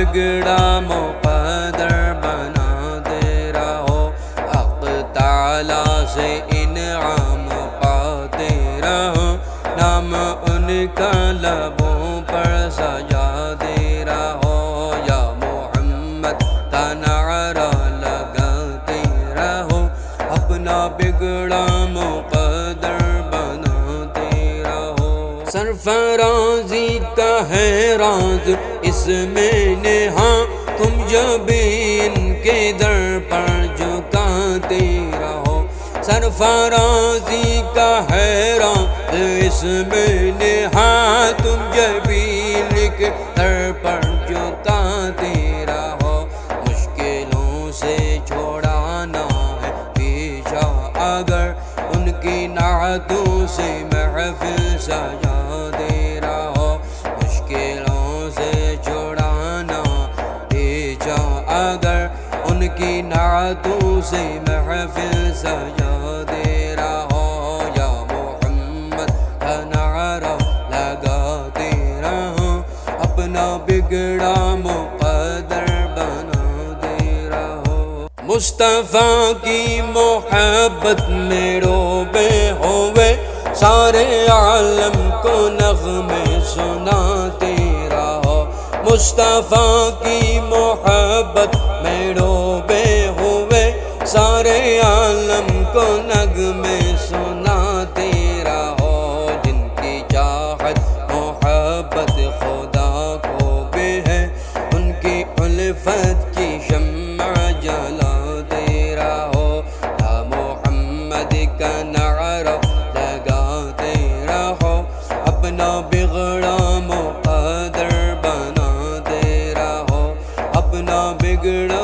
بگڑا مقدر بناتے رہو، حق تعالیٰ سے انعام پاتے رہو، نام ان کا لبوں پر سجاتے رہو، یا محمد کا نعرہ لگاتے رہو، اپنا بگڑا مقدر بناتے رہو۔ سرفرازی کا ہے راز اس میں نہاں، تم جب ان کے در پر جھکاتے رہو، سرفرازی کا ہے راز اس میں نہاں، تم جب ان کے در پر جھکاتے رہو، مشکلوں سے چھوڑانا ہے پیچھا اگر ان کی نعتوں سے محفل سجاتے رہو، مشکلوں سے چھوڑانا پیچھا اگر ان کی نعتوں سے محفل سجاتے رہو، یا محمد کا نعرہ لگاتے رہو، اپنا بگڑا مقدر بناتے رہو۔ مصطفیٰ کی محبت میں ڈوبے ہوئے سارے عالم کو نغمے سناتے رہو، مصطفیٰ کی محبت میں ڈوبے ہوئے سارے عالم کو نغمے سناتے رہو، جن کی چاہت محبت خدا کو بھی ہے، ان کی الفت کی شمع جلاتے رہو، یا محمد کا نعرہ لگاتے رہو، اپنا بگڑا مقدر بناتے رہو، اپنا بگڑا